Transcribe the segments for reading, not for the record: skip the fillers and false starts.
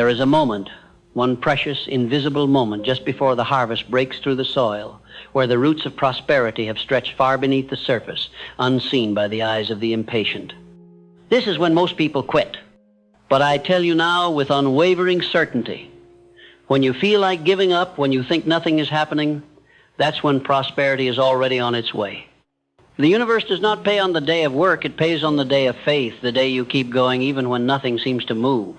There is a moment, one precious, invisible moment just before the harvest breaks through the soil, where the roots of prosperity have stretched far beneath the surface, unseen by the eyes of the impatient. This is when most people quit. But I tell you now with unwavering certainty, when you feel like giving up, when you think nothing is happening, that's when prosperity is already on its way. The universe does not pay on the day of work, it pays on the day of faith, the day you keep going even when nothing seems to move.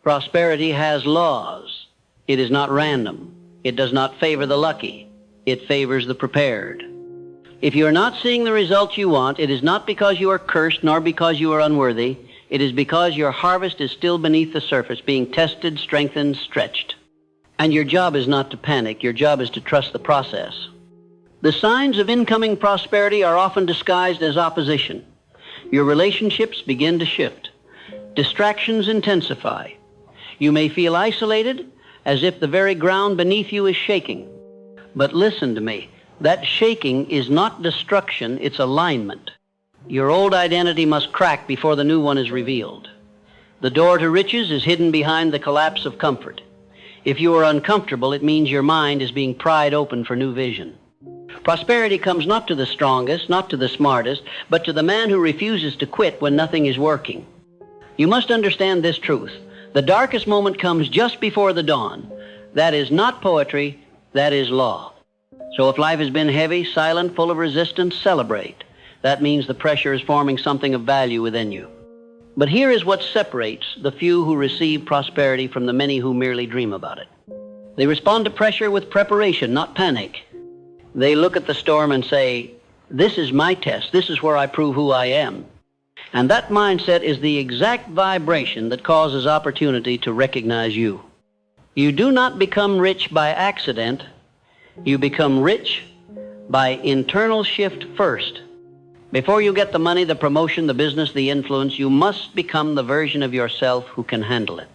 Prosperity has laws. It is not random. It does not favor the lucky. It favors the prepared. If you are not seeing the results you want, it is not because you are cursed nor because you are unworthy. It is because your harvest is still beneath the surface, being tested, strengthened, stretched. And your job is not to panic. Your job is to trust the process. The signs of incoming prosperity are often disguised as opposition. Your relationships begin to shift. Distractions intensify. You may feel isolated, as if the very ground beneath you is shaking. But listen to me. That shaking is not destruction, it's alignment. Your old identity must crack before the new one is revealed. The door to riches is hidden behind the collapse of comfort. If you are uncomfortable, it means your mind is being pried open for new vision. Prosperity comes not to the strongest, not to the smartest, but to the man who refuses to quit when nothing is working. You must understand this truth. The darkest moment comes just before the dawn. That is not poetry, that is law. So if life has been heavy, silent, full of resistance, celebrate. That means the pressure is forming something of value within you. But here is what separates the few who receive prosperity from the many who merely dream about it. They respond to pressure with preparation, not panic. They look at the storm and say, this is my test. This is where I prove who I am. And that mindset is the exact vibration that causes opportunity to recognize you. You do not become rich by accident. You become rich by internal shift first. Before you get the money, the promotion, the business, the influence, you must become the version of yourself who can handle it.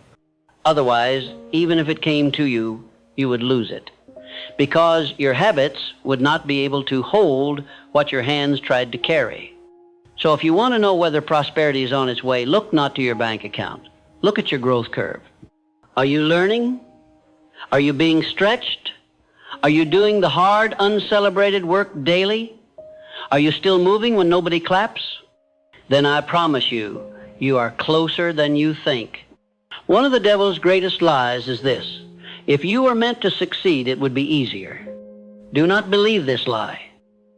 Otherwise, even if it came to you, you would lose it. Because your habits would not be able to hold what your hands tried to carry. So if you want to know whether prosperity is on its way, look not to your bank account. Look at your growth curve. Are you learning? Are you being stretched? Are you doing the hard, uncelebrated work daily? Are you still moving when nobody claps? Then I promise you, you are closer than you think. One of the devil's greatest lies is this. If you were meant to succeed, it would be easier. Do not believe this lie.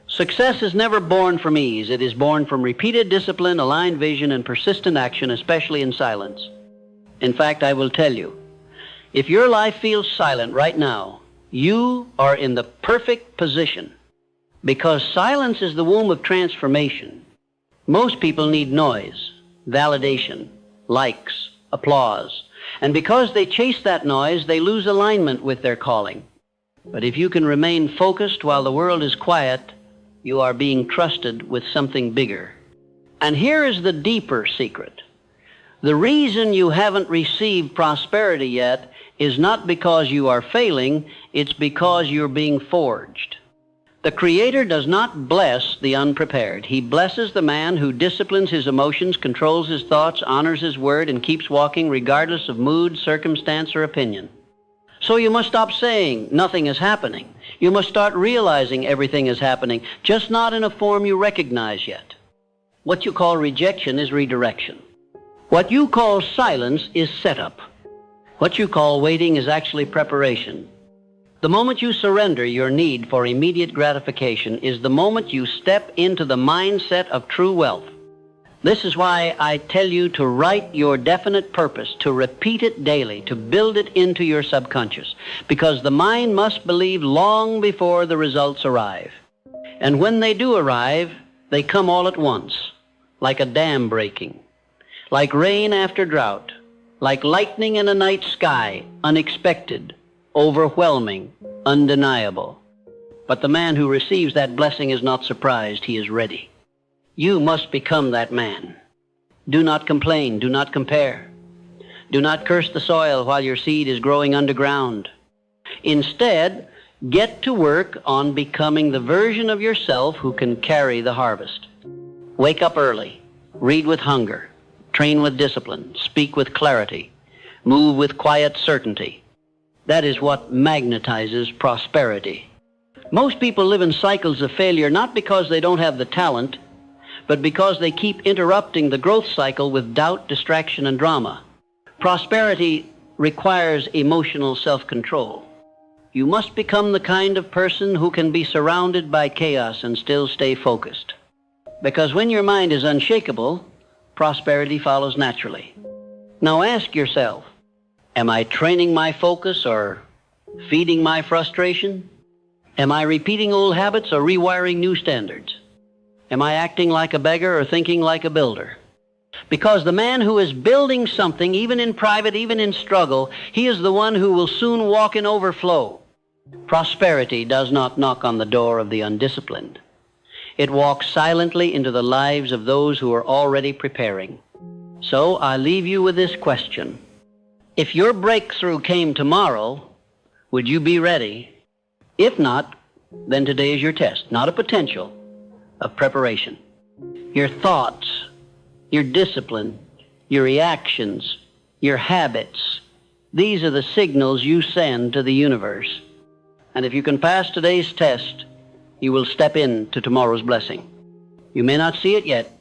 Success is never born from ease. It is born from repeated discipline, aligned vision, and persistent action, especially in silence. In fact, I will tell you, if your life feels silent right now, you are in the perfect position, because silence is the womb of transformation. Most people need noise, validation, likes, applause, and because they chase that noise, they lose alignment with their calling. But if you can remain focused while the world is quiet, you are being trusted with something bigger. And here is the deeper secret. The reason you haven't received prosperity yet is not because you are failing, it's because you're being forged. The Creator does not bless the unprepared. He blesses the man who disciplines his emotions, controls his thoughts, honors his word, and keeps walking regardless of mood, circumstance, or opinion. So you must stop saying nothing is happening. You must start realizing everything is happening, just not in a form you recognize yet. What you call rejection is redirection. What you call silence is setup. What you call waiting is actually preparation. The moment you surrender your need for immediate gratification is the moment you step into the mindset of true wealth. This is why I tell you to write your definite purpose, to repeat it daily, to build it into your subconscious, because the mind must believe long before the results arrive. And when they do arrive, they come all at once, like a dam breaking, like rain after drought, like lightning in a night sky, unexpected, overwhelming, undeniable. But the man who receives that blessing is not surprised, he is ready. You must become that man. Do not complain, do not compare. Do not curse the soil while your seed is growing underground. Instead, get to work on becoming the version of yourself who can carry the harvest. Wake up early, read with hunger, train with discipline, speak with clarity, Move with quiet certainty. That is what magnetizes prosperity. Most people live in cycles of failure not because they don't have the talent, but because they keep interrupting the growth cycle with doubt, distraction, and drama. Prosperity requires emotional self-control. You must become the kind of person who can be surrounded by chaos and still stay focused. Because when your mind is unshakable, prosperity follows naturally. Now ask yourself, am I training my focus or feeding my frustration? Am I repeating old habits or rewiring new standards? Am I acting like a beggar or thinking like a builder? Because the man who is building something, even in private, even in struggle, he is the one who will soon walk in overflow. Prosperity does not knock on the door of the undisciplined. It walks silently into the lives of those who are already preparing. So I leave you with this question. If your breakthrough came tomorrow, would you be ready? If not, then today is your test, not a potential, of preparation. Your thoughts, your discipline, your reactions, your habits, these are the signals you send to the universe. And if you can pass today's test, you will step into tomorrow's blessing. You may not see it yet,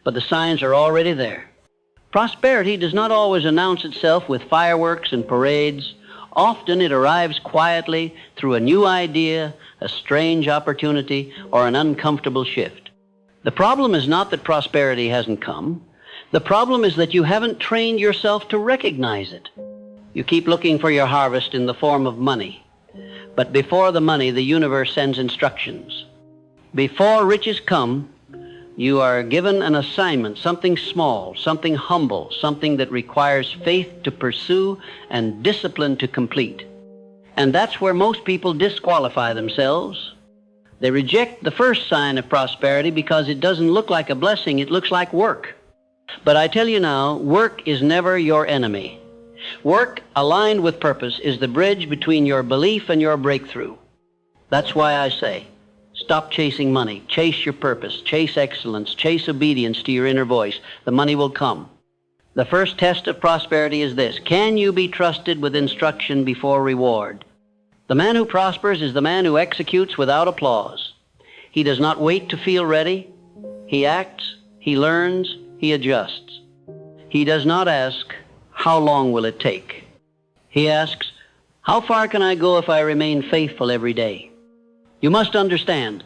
but the signs are already there. Prosperity does not always announce itself with fireworks and parades. Often it arrives quietly through a new idea, a strange opportunity, or an uncomfortable shift. The problem is not that prosperity hasn't come. The problem is that you haven't trained yourself to recognize it. You keep looking for your harvest in the form of money. But before the money, the universe sends instructions. Before riches come, you are given an assignment, something small, something humble, something that requires faith to pursue and discipline to complete. And that's where most people disqualify themselves. They reject the first sign of prosperity because it doesn't look like a blessing, it looks like work. But I tell you now, work is never your enemy. Work aligned with purpose is the bridge between your belief and your breakthrough. That's why I say, stop chasing money, chase your purpose, chase excellence, chase obedience to your inner voice. The money will come. The first test of prosperity is this: can you be trusted with instruction before reward? The man who prospers is the man who executes without applause. He does not wait to feel ready. He acts, he learns, he adjusts. He does not ask, how long will it take? He asks, how far can I go if I remain faithful every day? You must understand,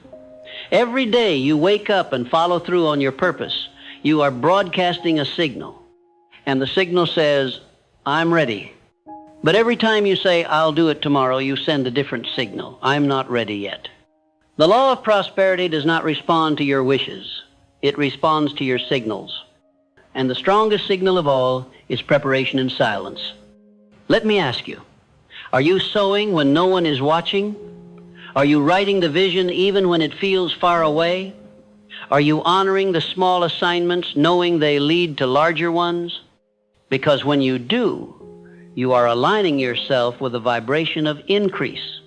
every day you wake up and follow through on your purpose, you are broadcasting a signal. And the signal says, I'm ready. But every time you say, I'll do it tomorrow, you send a different signal. I'm not ready yet. The law of prosperity does not respond to your wishes. It responds to your signals. And the strongest signal of all is preparation in silence. Let me ask you, are you sowing when no one is watching? Are you writing the vision even when it feels far away? Are you honoring the small assignments knowing they lead to larger ones? Because when you do, you are aligning yourself with a vibration of increase.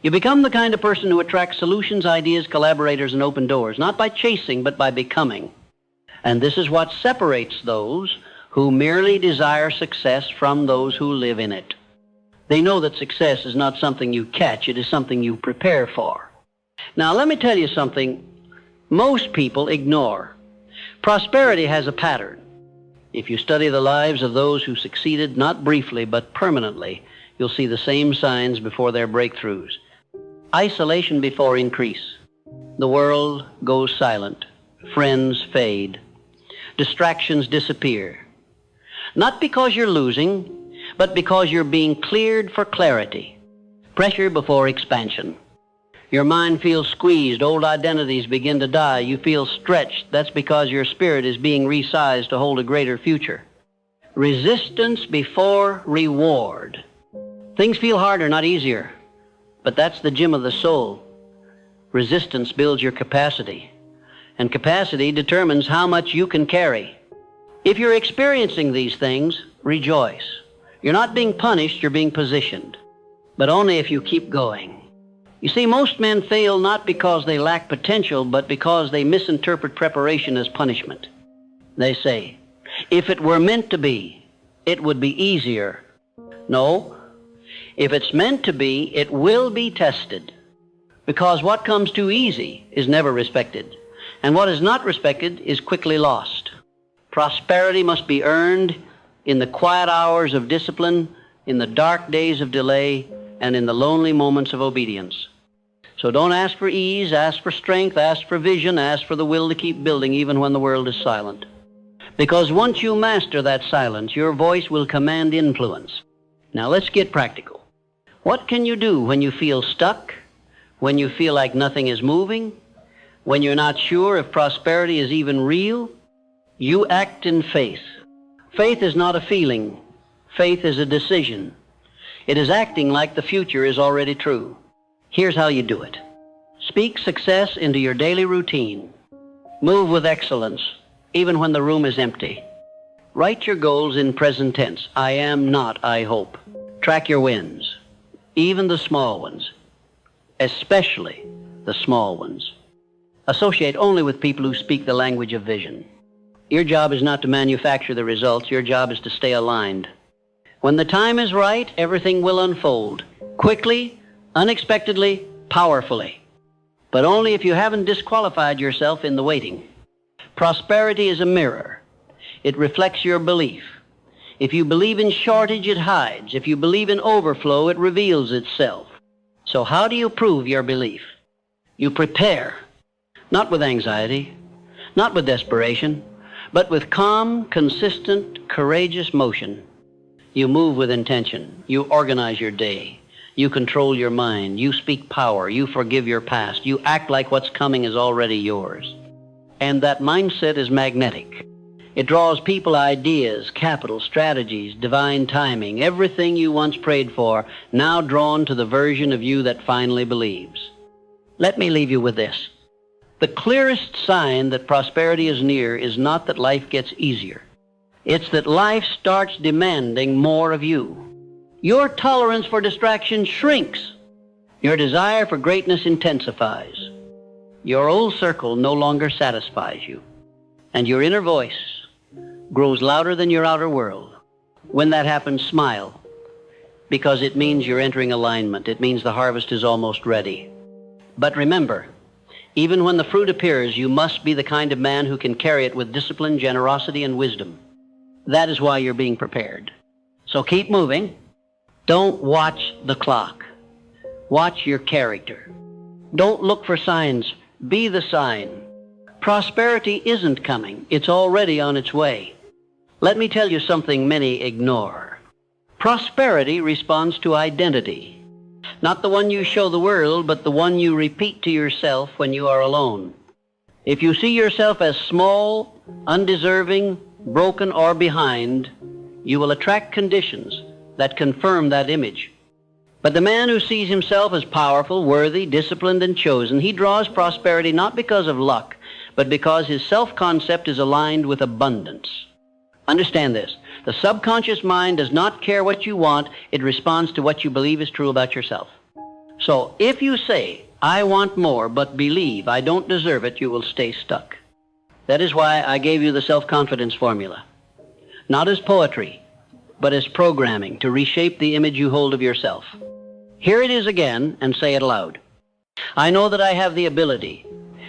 You become the kind of person who attracts solutions, ideas, collaborators, and open doors, not by chasing, but by becoming. And this is what separates those who merely desire success from those who live in it. They know that success is not something you catch, it is something you prepare for. Now, let me tell you something most people ignore. Prosperity has a pattern. If you study the lives of those who succeeded, not briefly, but permanently, you'll see the same signs before their breakthroughs. Isolation before increase. The world goes silent. Friends fade. Distractions disappear. Not because you're losing, but because you're being cleared for clarity. Pressure before expansion. Your mind feels squeezed. Old identities begin to die. You feel stretched. That's because your spirit is being resized to hold a greater future. Resistance before reward. Things feel harder, not easier. But that's the gym of the soul. Resistance builds your capacity. And capacity determines how much you can carry. If you're experiencing these things, rejoice. You're not being punished, you're being positioned. But only if you keep going. You see, most men fail not because they lack potential, but because they misinterpret preparation as punishment. They say, if it were meant to be, it would be easier. No, if it's meant to be, it will be tested. Because what comes too easy is never respected, and what is not respected is quickly lost. Prosperity must be earned in the quiet hours of discipline, in the dark days of delay, and in the lonely moments of obedience. So don't ask for ease, ask for strength, ask for vision, ask for the will to keep building even when the world is silent. Because once you master that silence, your voice will command influence. Now let's get practical. What can you do when you feel stuck, when you feel like nothing is moving, when you're not sure if prosperity is even real? You act in faith. Faith is not a feeling. Faith is a decision. It is acting like the future is already true. Here's how you do it. Speak success into your daily routine. Move with excellence, even when the room is empty. Write your goals in present tense. I am not, I hope. Track your wins, even the small ones, especially the small ones. Associate only with people who speak the language of vision. Your job is not to manufacture the results. Your job is to stay aligned. When the time is right, everything will unfold, quickly, unexpectedly, powerfully. But only if you haven't disqualified yourself in the waiting. Prosperity is a mirror. It reflects your belief. If you believe in shortage, it hides. If you believe in overflow, it reveals itself. So how do you prove your belief? You prepare, not with anxiety, not with desperation, but with calm, consistent, courageous motion. You move with intention. You organize your day. You control your mind. You speak power. You forgive your past. You act like what's coming is already yours. And that mindset is magnetic. It draws people, ideas, capital, strategies, divine timing, everything you once prayed for, now drawn to the version of you that finally believes. Let me leave you with this. The clearest sign that prosperity is near is not that life gets easier. It's that life starts demanding more of you. Your tolerance for distraction shrinks. Your desire for greatness intensifies. Your old circle no longer satisfies you. And your inner voice grows louder than your outer world. When that happens, smile, because it means you're entering alignment. It means the harvest is almost ready. But remember, even when the fruit appears, you must be the kind of man who can carry it with discipline, generosity, and wisdom. That is why you're being prepared. So keep moving. Don't watch the clock. Watch your character. Don't look for signs. Be the sign. Prosperity isn't coming. It's already on its way. Let me tell you something many ignore. Prosperity responds to identity. Not the one you show the world, but the one you repeat to yourself when you are alone. If you see yourself as small, undeserving, broken, or behind, you will attract conditions that confirm that image. But the man who sees himself as powerful, worthy, disciplined, and chosen, he draws prosperity not because of luck, but because his self-concept is aligned with abundance. Understand this. The subconscious mind does not care what you want. It responds to what you believe is true about yourself. So if you say, I want more, but believe I don't deserve it, you will stay stuck. That is why I gave you the self-confidence formula. Not as poetry, but as programming to reshape the image you hold of yourself. Hear it is again and say it aloud. I know that I have the ability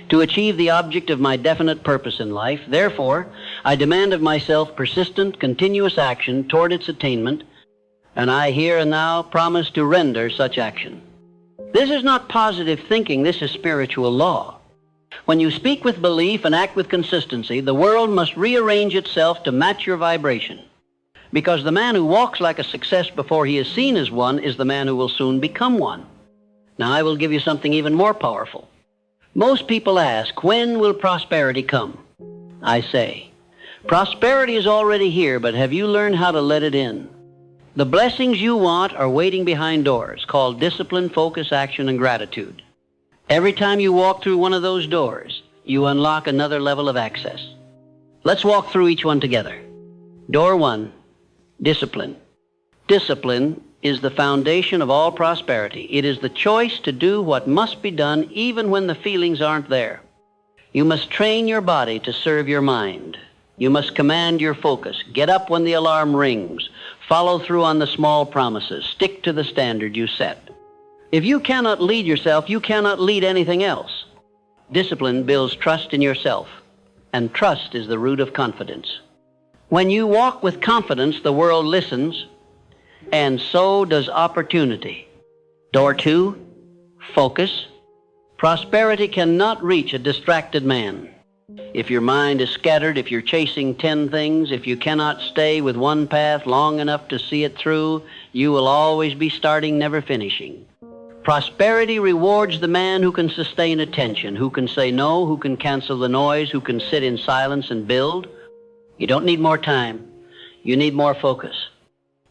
to achieve the object of my definite purpose in life. Therefore, I demand of myself persistent, continuous action toward its attainment, and I here and now promise to render such action. This is not positive thinking. This is spiritual law. When you speak with belief and act with consistency, the world must rearrange itself to match your vibration. Because the man who walks like a success before he is seen as one is the man who will soon become one. Now, I will give you something even more powerful. Most people ask, when will prosperity come? I say, prosperity is already here, but have you learned how to let it in? The blessings you want are waiting behind doors, called discipline, focus, action, and gratitude. Every time you walk through one of those doors, you unlock another level of access. Let's walk through each one together. Door 1, discipline. Discipline is the foundation of all prosperity. It is the choice to do what must be done even when the feelings aren't there. You must train your body to serve your mind. You must command your focus. Get up when the alarm rings. Follow through on the small promises. Stick to the standard you set. If you cannot lead yourself, you cannot lead anything else. Discipline builds trust in yourself, and trust is the root of confidence. When you walk with confidence, the world listens, and so does opportunity. Door 2, focus. Prosperity cannot reach a distracted man. If your mind is scattered, if you're chasing 10 things, if you cannot stay with one path long enough to see it through, you will always be starting, never finishing. Prosperity rewards the man who can sustain attention, who can say no, who can cancel the noise, who can sit in silence and build. You don't need more time. You need more focus.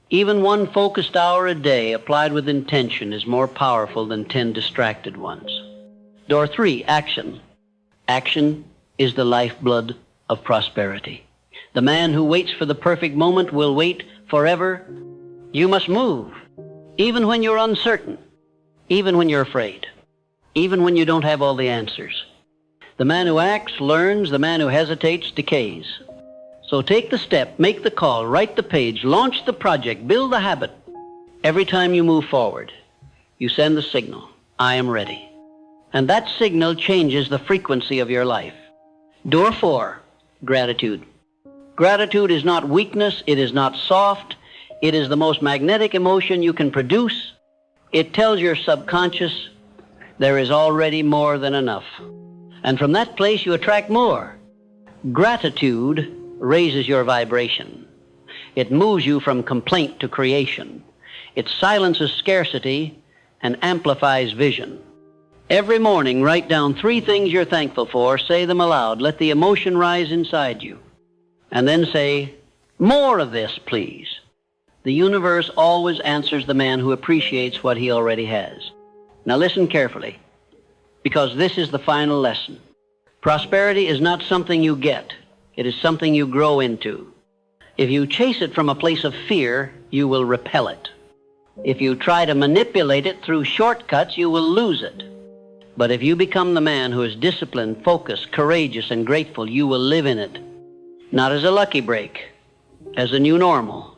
Even one focused hour a day applied with intention is more powerful than 10 distracted ones. Door 3, action. Action is the lifeblood of prosperity. The man who waits for the perfect moment will wait forever. You must move, even when you're uncertain, even when you're afraid, even when you don't have all the answers. The man who acts learns, the man who hesitates decays. So take the step, make the call, write the page, launch the project, build the habit. Every time you move forward, you send the signal, I am ready. And that signal changes the frequency of your life. Door 4, gratitude. Gratitude is not weakness, it is not soft, it is the most magnetic emotion you can produce. It tells your subconscious there is already more than enough. And from that place you attract more. Gratitude raises your vibration. It moves you from complaint to creation. It silences scarcity and amplifies vision. Every morning, write down 3 things you're thankful for. Say them aloud. Let the emotion rise inside you. And then say, more of this, please. The universe always answers the man who appreciates what he already has. Now listen carefully, because this is the final lesson. Prosperity is not something you get. It is something you grow into. If you chase it from a place of fear, you will repel it. If you try to manipulate it through shortcuts, you will lose it. But if you become the man who is disciplined, focused, courageous, and grateful, you will live in it. Not as a lucky break, as a new normal.